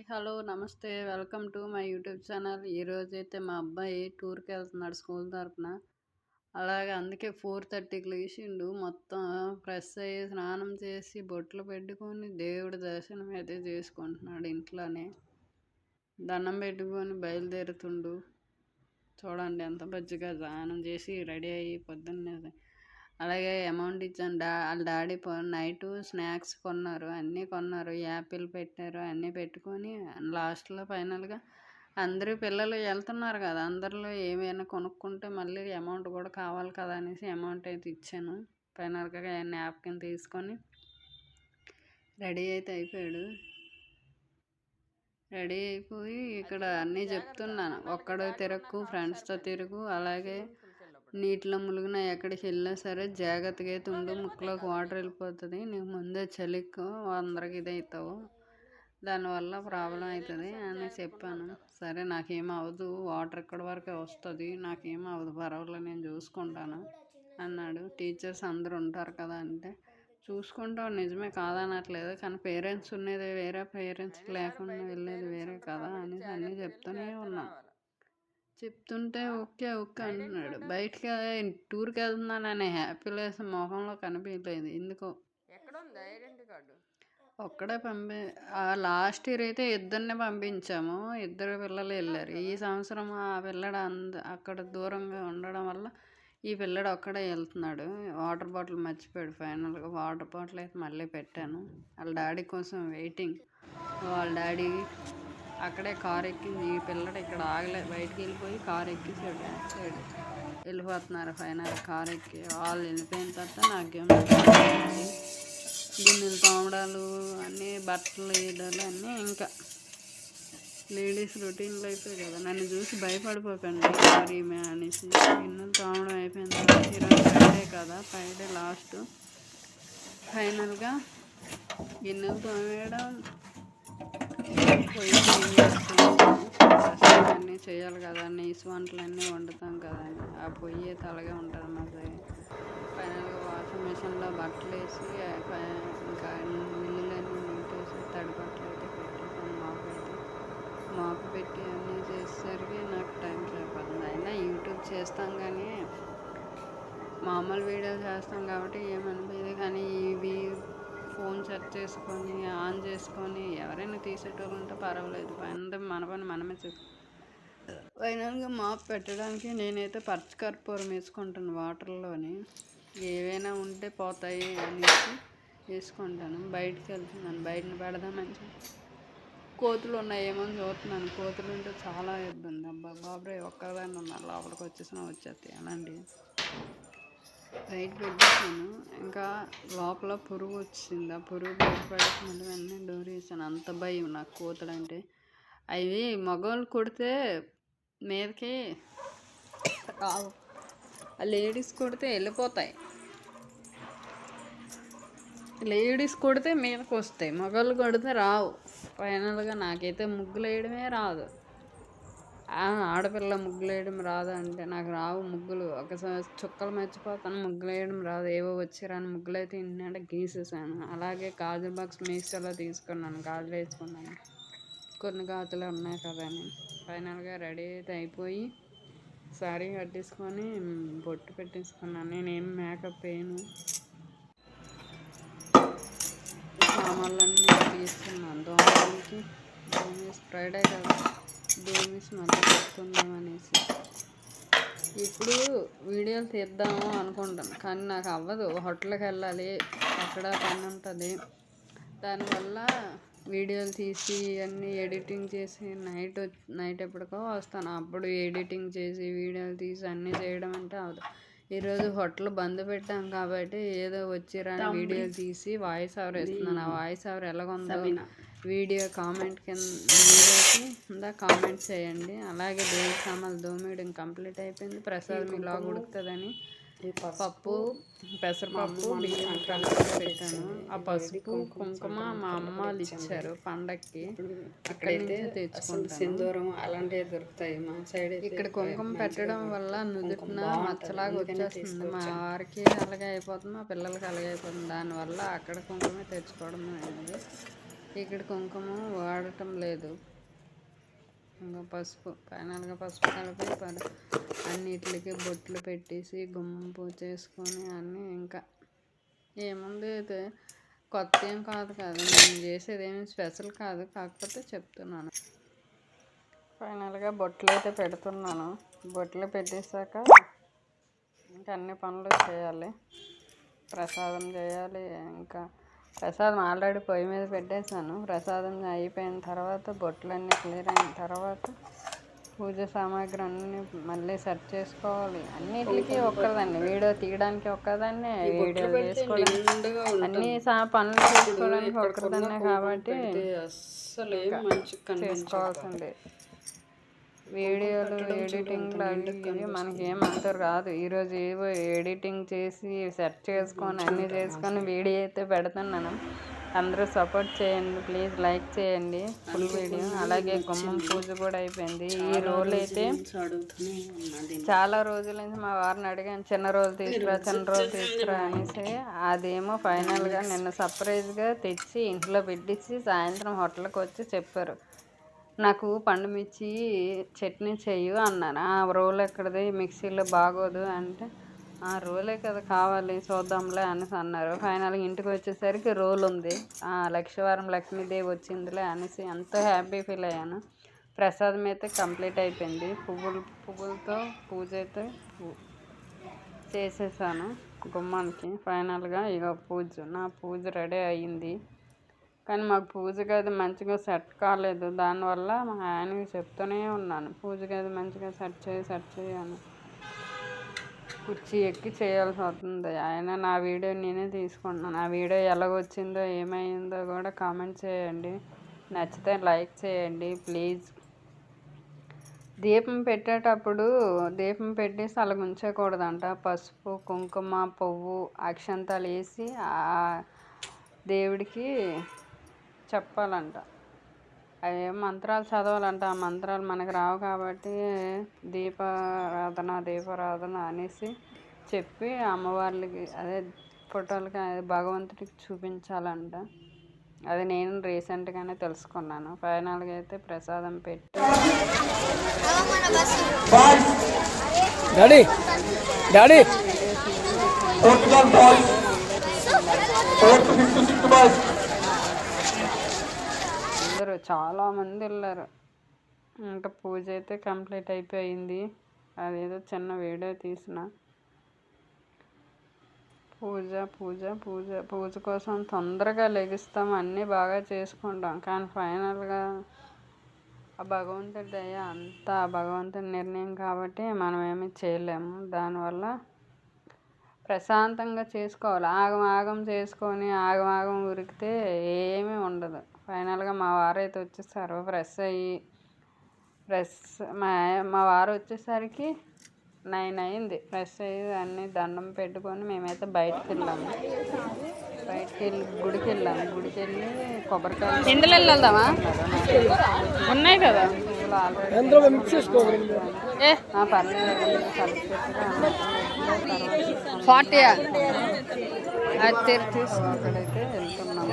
Hello నమస్తే. Welcome to my YouTube channel. ఈరోజైతే మా అబ్బాయి టూర్‌కి వెళ్తున్నాడు స్కూల్ తరపున. అలాగే అందుకే 4:30కి లేచిండు. మొత్తం ఫ్రెష్ అయ్యి, స్నానం చేసి, బొట్లు పెట్టుకొని, దేవుడి దర్శనం అయితే చేసుకుంటున్నాడు ఇంట్లోనే. దండం పెట్టుకొని బయలుదేరుతుండు. చూడండి ఎంత బజ్జిగా స్నానం చేసి రెడీ అయ్యి పొద్దున్నే. అలాగే అమౌంట్ ఇచ్చాను. వాళ్ళ డాడీ నైటు స్నాక్స్ కొన్నారు, అన్నీ కొన్నారు, యాపిల్ పెట్టారు, అన్నీ పెట్టుకొని లాస్ట్లో ఫైనల్గా అందరూ పిల్లలు వెళ్తున్నారు కదా, అందరిలో ఏమైనా కొనుక్కుంటే మళ్ళీ అమౌంట్ కూడా కావాలి కదా అనేసి అమౌంట్ అయితే ఇచ్చాను. ఫైనల్గా నాప్కిన్ తీసుకొని రెడీ అయితే అయిపోయాడు. రెడీ అయిపోయి ఇక్కడ అన్నీ చెప్తున్నాను. ఒక్కడో తిరగకు, ఫ్రెండ్స్తో తిరుగు, అలాగే నీటిలో మునిగినా ఎక్కడికి వెళ్ళినా సరే జాగ్రత్తగా అయితే ఉండు, ముక్కులోకి వాటర్ వెళ్ళిపోతుంది, నీకు ముందే చలికు అందరికి ఇది అవుతావు, దానివల్ల ప్రాబ్లం అవుతుంది అని చెప్పాను. సరే నాకేం అవ్వదు, వాటర్ ఇక్కడి వరకే వస్తుంది, నాకేం అవ్వదు, పర్వాలేదు నేను చూసుకుంటాను అన్నాడు. టీచర్స్ అందరూ ఉంటారు కదా అంటే చూసుకుంటాం, నిజమే కాదనట్లేదు, కానీ పేరెంట్స్ ఉన్నది వేరే, పేరెంట్స్ లేకుండా వెళ్ళేది వేరే కదా అని అన్నీ చెప్తూనే ఉన్నాం. చెప్తుంటే ఓకే ఓకే అంటున్నాడు. బయటికి టూర్కి వెళ్తున్నాననే హ్యాపీనెస్ మొహంలో కనిపించలేదు ఎందుకో. ఒక్కడే లాస్ట్ ఇయర్ అయితే ఇద్దరిని పంపించాము, ఇద్దరు పిల్లలు వెళ్ళారు. ఈ సంవత్సరం ఆ పిల్లడు అక్కడ దూరంగా ఉండడం వల్ల ఈ పిల్లడు ఒక్కడే వెళ్తున్నాడు. వాటర్ బాటిల్ మర్చిపోయాడు. ఫైనల్గా వాటర్ బాటిల్ అయితే మళ్ళీ పెట్టాను. వాళ్ళ డాడీ కోసం వెయిటింగ్. వాళ్ళ డాడీ అక్కడే కారు ఎక్కింది, ఈ పిల్లడు ఇక్కడ ఆగలే, బయటికి వెళ్ళిపోయి కారు ఎక్కిసాడు. బ్యాక్ సైడ్ వెళ్ళిపోతున్నారు. ఫైనల్ కారు ఎక్కి వాళ్ళు వెళ్ళిపోయిన తర్వాత నాకేం గిన్నెలు తోమడాలు అన్నీ, బట్టలు వేయడాలు అన్నీ ఇంకా లేడీస్ రొటీన్లో అయిపోయి కదా. నన్ను చూసి భయపడిపోకండి మరి అనేసి గిన్నెలు తోమడం అయిపోయిన తర్వాత ఈరోజు ఫ్రైడే కదా, ఫ్రైడే లాస్ట్. ఫైనల్గా గిన్నెలు తోమేయడం, పొయ్యి అన్నీ చేయాలి కదా, నీసు వంటలన్నీ వండుతాం కదా, ఆ పొయ్యి తలగా ఉంటుంది మాది. ఫైనల్గా వాషింగ్ మిషన్లో బట్టలు వేసి ఇంకా ఇల్లులన్నీ నీటేసి తడి బట్టలు అయితే పెట్టేసాను. మాపు పెట్టి అన్నీ చేసేసరికి నాకు టైం సరిపోతుంది. అయినా యూట్యూబ్ చేస్తాం కానీ మామూలు వీడియో చేస్తాం కాబట్టి ఏమనిపించదు, కానీ ఇవి ఫోన్ సెర్చ్ చేసుకొని ఆన్ చేసుకొని ఎవరైనా తీసేటోళ్ళు ఉంటే పర్వాలేదు, మన పని మనమే ఫైనల్గా మాప్ పెట్టడానికి నేనైతే పచ్చకర్పూరం వేసుకుంటాను వాటర్లోని, ఏవైనా ఉంటే పోతాయి అనేసి వేసుకుంటాను. బయటికి వెళ్తున్నాను, బయటని పెడదామని కోతులు ఉన్నాయేమో అని చూస్తున్నాను. కోతులు ఉంటే చాలా ఇబ్బంది. అబ్బా బాబరే ఒక్కదాన్ని ఉన్నాను, లోపలికి వచ్చేస్తాయి అలాంటివి. బయట పెట్టేసాను, ఇంకా లోపల పురుగు వచ్చింది. ఆ పురుగు బయటపడేసి మళ్ళీ వెంటనే డోర్ వేసాను. అంత భయం నాకు కోతులు అంటే. అవి మగవాళ్ళు కొడితే మీదకి రావు, లేడీస్ కొడితే వెళ్ళిపోతాయి. లేడీస్ కొడితే మీదకి వస్తాయి, మగవాళ్ళు కొడితే రావు. ఫైనల్గా నాకైతే ముగ్గులు వేయడమే రాదు. ఆడపిల్ల ముగ్గులు వేయడం రాదు అంటే నాకు రావు ముగ్గులు. ఒకసారి చుక్కలు మర్చిపోతాను, ముగ్గులు వేయడం రాదు. ఏవో వచ్చిరాని ముగ్గులు అయితే ఇంటినంటే గీసేసాను. అలాగే గాజుల బాక్స్ మీషోలో తీసుకున్నాను, గాజులు వేసుకున్నాను, కొన్ని గాజులు ఉన్నాయి కదా అని. ఫైనల్గా రెడీ అయితే అయిపోయి శారీ కట్టేసుకొని బొట్టు పెట్టేసుకున్నాను. నేనేం మేకప్ వేయను, సామాన్లన్నీ తీసుకున్నాను. దోమలకి ఫ్రైడే కదా, దోమేసి మళ్ళీ పెట్టుకుందాం అనేసి ఇప్పుడు వీడియోలు తీద్దాము అనుకుంటాను, కానీ నాకు అవ్వదు. హోటల్కి వెళ్ళాలి, అక్కడ పని ఉంటుంది, దానివల్ల వీడియోలు తీసి అన్నీ ఎడిటింగ్ చేసి నైట్ ఎప్పటికో వస్తాను, అప్పుడు ఎడిటింగ్ చేసి వీడియోలు తీసి అన్నీ చేయడం అంటే అవ్వదు. ఈరోజు హోటల్ బంద్ పెట్టాం కాబట్టి ఏదో వచ్చిరాని వీడియోలు తీసి వాయిస్ ఓవర్ ఇస్తున్నాను. ఆ వాయిస్ ఓవర్ ఎలాగుందో వీడియో కామెంట్ కింద కామెంట్ చేయండి. అలాగే దేవుడి సామాన్లు దోమేయడం కంప్లీట్ అయిపోయింది. ప్రసాదం ఇలా ఉడుకుతుందని పప్పు, పెసరపప్పు, బియ్యం కలిపి పెట్టాను. ఆ పసుపు కుంకుమ మా అమ్మ వాళ్ళు ఇచ్చారు పండక్కి, అక్కడైతే తెచ్చుకుంటాను. సింధూరం అలాంటివి దొరుకుతాయి మా సైడ్. ఇక్కడ కుంకుమ పెట్టడం వల్ల నుదుటిన మచ్చలాగా వచ్చేస్తుంది. మా వారికి అలాగే అయిపోతుంది, మా పిల్లలకి అలాగే అయిపోతుంది. దానివల్ల అక్కడ కుంకుమే తెచ్చుకోవడం అయింది. ఇక్కడ కుంకుమ వాడటం లేదు, ఇంకా పసుపు ఫైనల్గా పసుపు కలిపి అన్నిటికి బొట్లు పెట్టేసి గుమ్మం పూజ చేసుకొని అన్నీ ఇంకా ఏముంది అయితే కొత్త ఏం కాదు కదా, నేను చేసేది ఏమి స్పెషల్ కాదు, కాకపోతే చెప్తున్నాను. ఫైనల్గా బొట్లు అయితే పెడుతున్నాను. బొట్లు పెట్టేశాక ఇంకా అన్ని పనులు చేయాలి, ప్రసాదం చేయాలి. ఇంకా ప్రసాదం ఆల్రెడీ పొయ్యి మీద పెట్టేశాను. ప్రసాదం అయిపోయిన తర్వాత బొట్లన్నీ క్లియర్ అయిన తర్వాత పూజ సామాగ్రి అన్నీ మళ్ళీ సెట్ చేసుకోవాలి. అన్నిటికీ ఒక్కదాన్ని వీడియో తీయడానికి ఒక్కదాన్ని, వీడియో చేసుకోవడానికి అన్ని పనులు చేసుకోవడానికి ఒక్కదాన్నే కాబట్టి చేసుకోవాల్సిందే. వీడియోలు ఎడిటింగ్లు అవి మనకేమంత రాదు. ఈరోజు ఏవో ఎడిటింగ్ చేసి సెట్ చేసుకొని అన్నీ చేసుకొని వీడియో అయితే పెడుతున్నాను. అందరూ సపోర్ట్ చేయండి ప్లీజ్, లైక్ చేయండి ఫుల్ వీడియో. అలాగే గుమ్మం పూజ కూడా అయిపోయింది. ఈ రోజు అయితే చాలా రోజుల నుంచి మా వారిని అడిగాను, చిన్న రోజు తీసుకురా అనేసి. అదేమో ఫైనల్గా నిన్న సర్ప్రైజ్గా తెచ్చి ఇంట్లో పెట్టించి సాయంత్రం హోటల్కి వచ్చి చెప్పారు, నాకు పండు మిర్చి చట్నీ చెయ్యు అన్నాను. ఆ రోల్ ఎక్కడిది, మిక్సీలో బాగోదు అంటే ఆ రోలే కదా కావాలి చూద్దాంలే అనేసి అన్నారు. ఫైనల్గా ఇంటికి వచ్చేసరికి రోల్ ఉంది. లక్షవారం లక్ష్మీదేవి వచ్చిందిలే అనేసి ఎంతో హ్యాపీ ఫీల్ అయ్యాను. ప్రసాదం అయితే కంప్లీట్ అయిపోయింది. పువ్వులతో పూజ అయితే చేసేసాను గుమ్మానికి. ఫైనల్గా ఇక నా పూజ రెడీ అయ్యింది. కానీ మాకు పూజ గది మంచిగా సెట్ కాలేదు. దానివల్ల మా ఆయనకి చెప్తూనే ఉన్నాను, పూజ గది మంచిగా సెట్ చేయి అని. కుర్చీ ఎక్కి చేయాల్సి వస్తుంది. ఆయన నా వీడియో నేనే తీసుకుంటున్నాను. ఆ వీడియో ఎలాగొచ్చిందో ఏమైందో కూడా కామెంట్ చేయండి. నచ్చితే లైక్ చేయండి ప్లీజ్. దీపం పెట్టేటప్పుడు దీపం పెట్టేసి అలా ఉంచకూడదంట. పసుపు కుంకుమ పువ్వు అక్షంతాలు వేసి దేవుడికి చెప్పాలంట. అవి మంత్రాలు చదవాలంట. ఆ మంత్రాలు మనకు రావు కాబట్టి దీపారాధన అనేసి చెప్పి అమ్మవార్లకి అదే ఫోటోలకి భగవంతుడికి చూపించాలంట. అది నేను రీసెంట్గానే తెలుసుకున్నాను. ఫైనల్గా అయితే ప్రసాదం పెట్టి అందరూ చాలామంది వెళ్ళారు. ఇంకా పూజ అయితే కంప్లీట్ అయిపోయింది. అదేదో చిన్న వీడియో తీసిన. పూజ కోసం తొందరగా లెగుస్తాం, అన్నీ బాగా చేసుకుంటాం. కానీ ఫైనల్గా ఆ భగవంతుడి దయ అంతా భగవంతుడి నిర్ణయం కాబట్టి మనం ఏమీ చేయలేము. దానివల్ల ప్రశాంతంగా చేసుకోవాలి. ఆగం చేసుకొని ఆగం ఉరికితే ఏమీ ఉండదు. ఫైనల్గా మా వారైతే వచ్చేసారు. మా వారు వచ్చేసరికి 9 అయింది. ఫ్రెష్ అయ్యి అన్నీ దండం పెట్టుకొని మేమైతే బయటికి వెళ్ళి గుడికి వెళ్ళి కొబ్బరికాయలు ఇందులో వెళ్దామా ఉన్నాయి కదా పర్లేదు 40 అది తెరిచి అక్కడైతే వెళ్తున్నాము.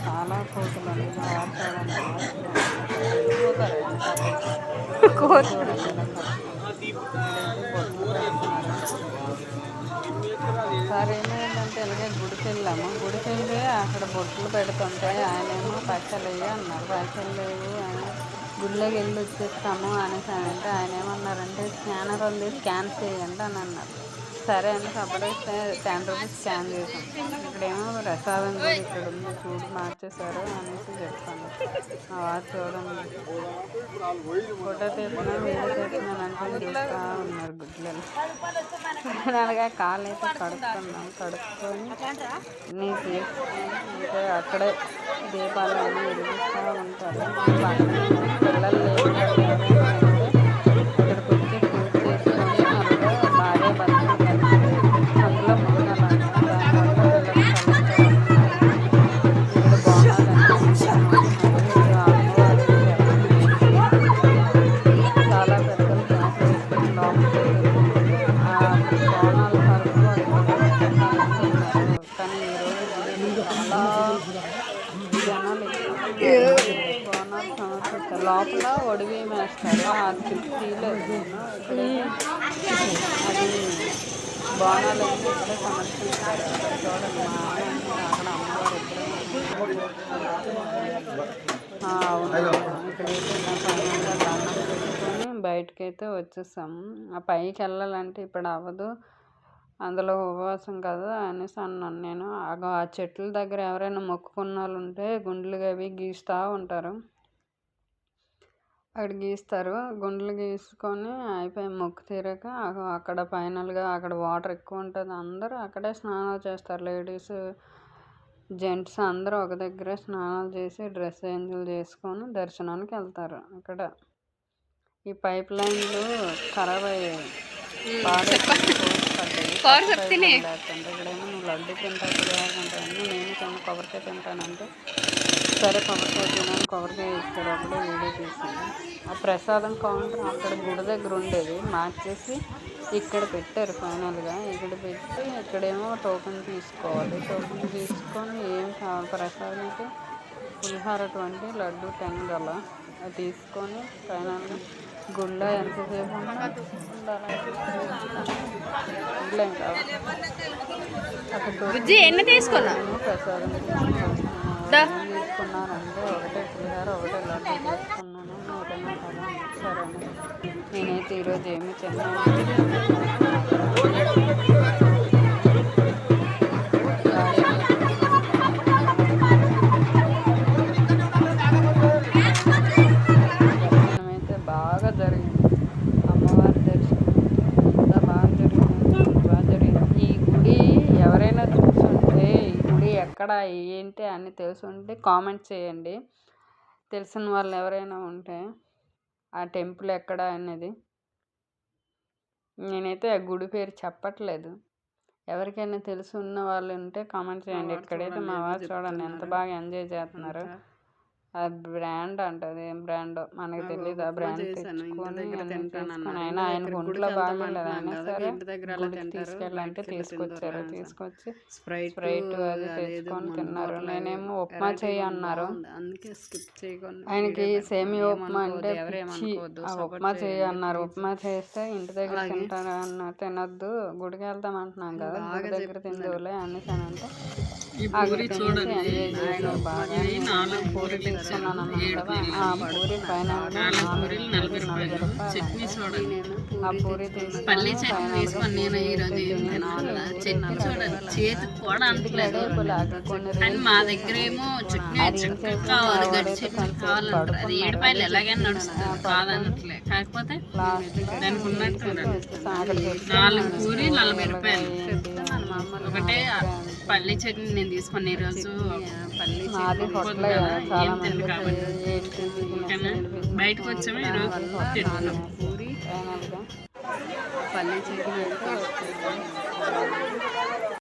చాలా కోతులు ఒకసారి ఏమైందంటే ఇలాగే గుడికి వెళ్ళాము. గుడికి వెళ్ళి అక్కడ బొట్లు పెడుతుంటే ఆయనేమో పైసలు వేయ అన్నారు. పైసలు లేవు గుడిలోకి వెళ్ళి వచ్చేస్తాము అనేసి అంటే ఆయన ఏమన్నారంటే స్కానర్ ఉంది స్కాన్ చేయండి అని అన్నారు. సరే అని అప్పుడే 10 రూపీస్ స్కాన్ చేసాం. ఇక్కడేమో ప్రసాదం కూడా ఇక్కడ ఉంది చూడు మార్చేశారు అనేసి చెప్తాను. మా వారు చూడండి ఫోటో తీస్తున్నా వీడియో తీస్తున్నాను అంటే చూస్తూ ఉన్నారు గుడ్లలో. అలాగా కాళ్ళు అయితే కడుక్కొని అన్నీ తీసుకొని ఇంకా అక్కడే దీపాలు అన్నీ వెలిగిస్తూ ఉంటారు. పిల్లలు చాలా పెద్దలు చాలా జనాలు బోనాలు సమర్పిస్తారు. లోపల ఒడిబియ్యం వేస్తారు, అది తీయలేదు నేను. అది బోనాలు అయితే ఇక్కడే సమర్పిస్తారు. అక్కడ చూడండి మా ఆయన అక్కడ అమ్మవారు అవును. ఇక్కడైతే ఫైనల్గా దండం పెట్టుకొని బయటకైతే వచ్చేసాము. ఆ పైకి వెళ్ళాలంటే ఇప్పుడు అవ్వదు, అందులో ఉపవాసం కదా అనేసి అన్నాను నేను. ఆ చెట్ల దగ్గర ఎవరైనా మొక్కుకున్న వాళ్ళు ఉంటే గుండ్లు అవి గీస్తూ ఉంటారు. అక్కడ గీస్తారు, గుండ్లు గీసుకొని అయిపోయి మొక్కు తీరాక అక్కడ ఫైనల్గా అక్కడ వాటర్ ఎక్కువ ఉంటుంది. అందరూ అక్కడే స్నానాలు చేస్తారు. లేడీస్ జెంట్స్ అందరూ ఒక దగ్గరే స్నానాలు చేసి డ్రెస్ చేంజ్లు చేసుకొని దర్శనానికి వెళ్తారు. అక్కడ ఈ పైప్ లైన్లు ఖరాబ్ అయ్యాయి, ఇక్కడేమో నువ్వు లడ్డు తింటావు తింటాను, నేను కొన్ని కొబ్బరికాయ తింటానంటే సరే కొబ్బరికాయ తినాను, కొబ్బరికాయ ఇస్తారు. అప్పుడే వీడియో తీసాను. ఆ ప్రసాదం కౌంటర్ అక్కడ గుడి దగ్గర ఉండేది, మార్చేసి ఇక్కడ పెట్టారు. ఫైనల్గా ఇక్కడ పెట్టి ఇక్కడేమో టోకెన్ తీసుకోవాలి. టోకెన్ తీసుకొని ఏం కావాలి ప్రసాదం అయితే పులిహార 20, లడ్డు 10 గల అది తీసుకొని ఫైనల్గా గుళ్ళో ఎంతసేపు ఉండాలి ఎన్ని తీసుకున్నాను ప్రసాదం తీసుకున్నానంటే ఒకటే పులిహార ఒకటే లడ్డు తీసుకున్నాను. 150 కదా సరే నేనైతే ఈరోజు ఏమి తిన్నాను. బాగా జరిగింది, అమ్మవారి దర్శనం అంతా బాగా జరిగింది. ఈ గుడి ఎవరైనా చూసుంటే ఈ గుడి ఎక్కడ ఏంటి అని తెలుసుంటే కామెంట్ చేయండి. తెలిసిన వాళ్ళు ఎవరైనా ఉంటే ఆ టెంపుల్ ఎక్కడ అనేది. నేనైతే ఆ గుడి పేరు చెప్పట్లేదు, ఎవరికైనా తెలిసి ఉన్న వాళ్ళు ఉంటే కామెంట్ చేయండి. ఇక్కడైతే మా వారు చూడండి ఎంత బాగా ఎంజాయ్ చేస్తున్నారు. ఆ బ్రాండ్ అంటది, ఏం బ్రాండ్ మనకి తెలియదు. ఆ బ్రాండ్ తెచ్చుకొని అయినా ఆయన ఒంట్లో బాగలేదు, అయినా సరే గుడికి తీసుకెళ్ళాలంటే తీసుకొచ్చి స్ప్రైట్ అది తెచ్చుకొని తిన్నారు. నేనేమో ఉప్మా చేయి అన్నారు, ఆయనకి సేమియా ఉప్మా అంటే పిచ్చి. ఆ ఉప్మా చేయి అన్నారు, ఉప్మా చేస్తే ఇంటి దగ్గర తింటాను అన్న, తినొద్దు గుడికి వెళ్తాం అంటున్నాం కదా, గుడి దగ్గర తిందువులే అనేసి అని అంటే పూరి తీసుకున్నాను అన్నాను కదా. ఆ పూరి పైన 40 రూపాయలు. ఆ పూరి తీసుకొని ఒకటే పల్లి చట్నీ నేను తీసుకున్న ఈరోజు. అది హోటల్ చాలా మంది బయటకు వచ్చాము ఈరోజు తింటున్నాం. పల్లి చట్నీ అయితే